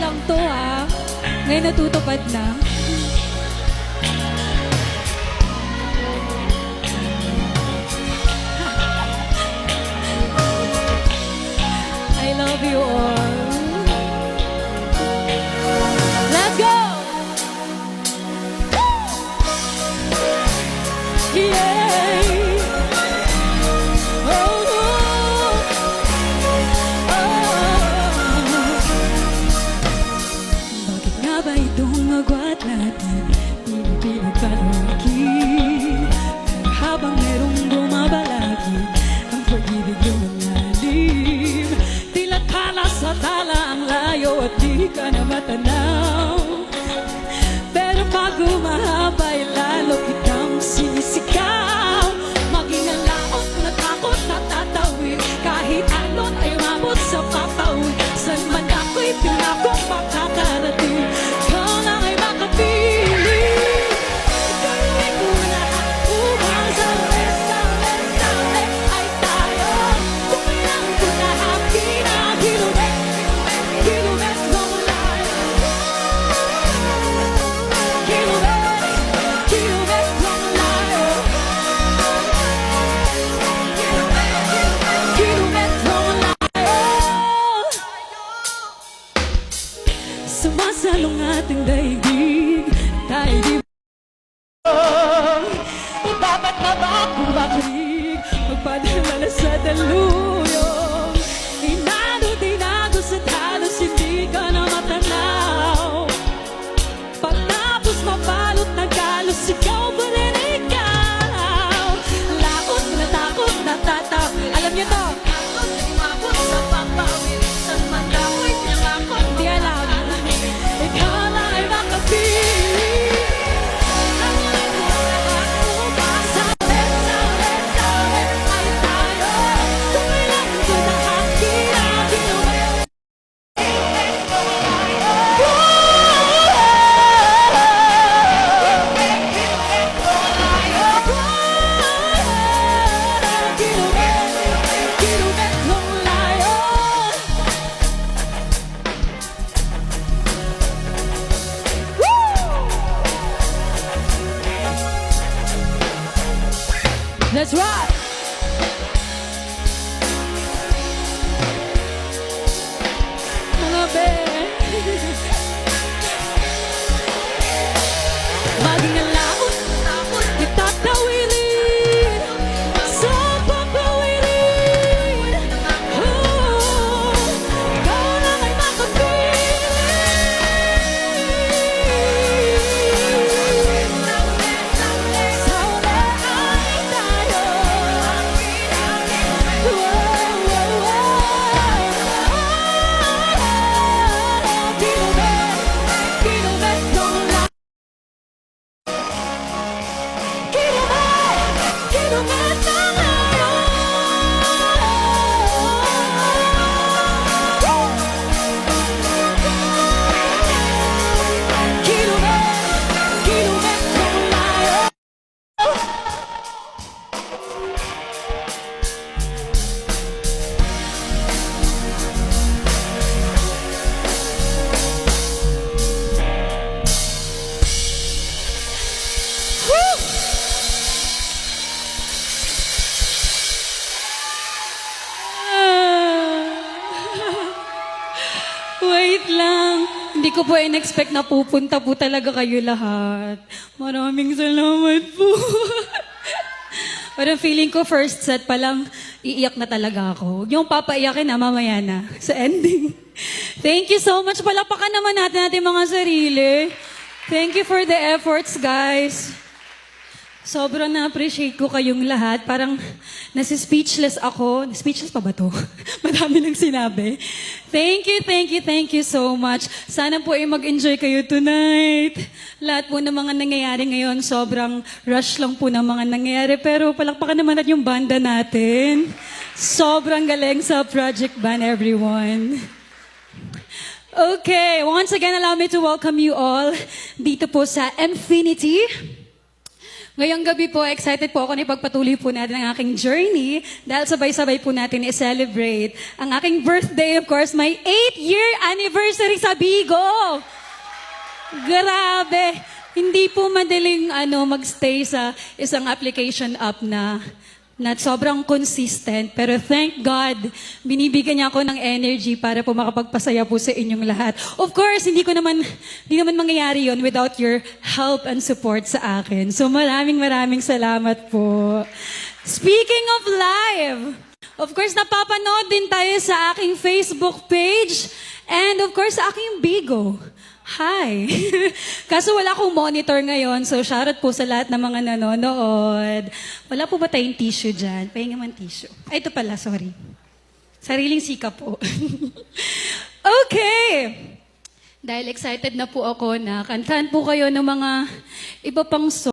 lang to ha. Ngayon natutupad na. I love you all. Let's go! Yeah! Oh, bakit nga ba itong agwat natin pinipinagpalagin? Pero habang merong bumabalagin ang pag-ibig yung malalim, tila tala sa tala ang layo at di ka na matanaw. Pero pag umahaba ay lalo kitang sinisigaw. Maging ang laot, natakot, natatawid, kahit alon ay umabot sa papawid. San man ako'y pinakong makakarating, ikaw lang ay makapiling. Gawin ko lahat upang sa rest ay tayo. Kumilang ko lahat, kinakilumet, kilumet ng layo. Kilumet ng layo. Kilumet ng layo. Sumasalong ating daigdig, tayo di dapat na ba kung bakit magpadala na sa daluyong tinago sa talos, hindi ka na matanaw. Pagtapos mabalot na galos, ikaw pa rin ikaw. Laot, natakot, natataw. Alam niyo to? Takot, umabot sa pagpawid. San man ako'y pinakot, di alam. Ikaw lang ay makapiling. That's right. Mga be. Maging ang laot, tapos itatawilin sa papawilin. Oh, ikaw lang ay makapiling. Sa uli ay tayo. Kilumet ng layo. Kilumet ng layo. Kilumet ng layo. Wait lang. Hindi ko po in-expect na pupunta po talaga kayo lahat. Maraming salamat po. Parang feeling ko first set pa lang, iiyak na talaga ako. Yung papaiyakin na mamaya na sa ending. Thank you so much. Palapakan naman natin mga sarili. Thank you for the efforts, guys. Sobrang na-appreciate ko kayong lahat. Parang nasi-speechless ako. Speechless pa ba to? Madami lang sinabi. Thank you so much. Sana po ay mag-enjoy kayo tonight. Lahat po ng mga nangyayari ngayon, sobrang rush lang po ng mga nangyayari. Pero palakpakan naman natin yung banda natin. Sobrang galing sa Project Band, everyone. Okay, once again, allow me to welcome you all dito po sa Infinity Ngayong gabi po, excited po ako na ipagpatuloy po natin ang aking journey dahil sabay-sabay po natin i-celebrate ang aking birthday, of course, my 8-year anniversary sa Bigo. Grabe! Hindi po madaling magstay sa isang application app na sobrang consistent. Pero thank God, binibigyan niya ako ng energy para po makapagpasaya po sa inyong lahat. Of course, hindi naman mangyayari yon without your help and support sa akin. So maraming salamat po. Speaking of live, of course, napapanood din tayo sa aking Facebook page and of course, sa aking Bigo. Hi! Kaso wala akong monitor ngayon, so shoutout po sa lahat ng mga nanonood. Wala po ba tayong tissue dyan? Pahinga man tissue. Ay, ito pala, sorry. Sariling sika po. Okay! Dahil excited na po ako na kantahan po kayo ng mga iba pang song.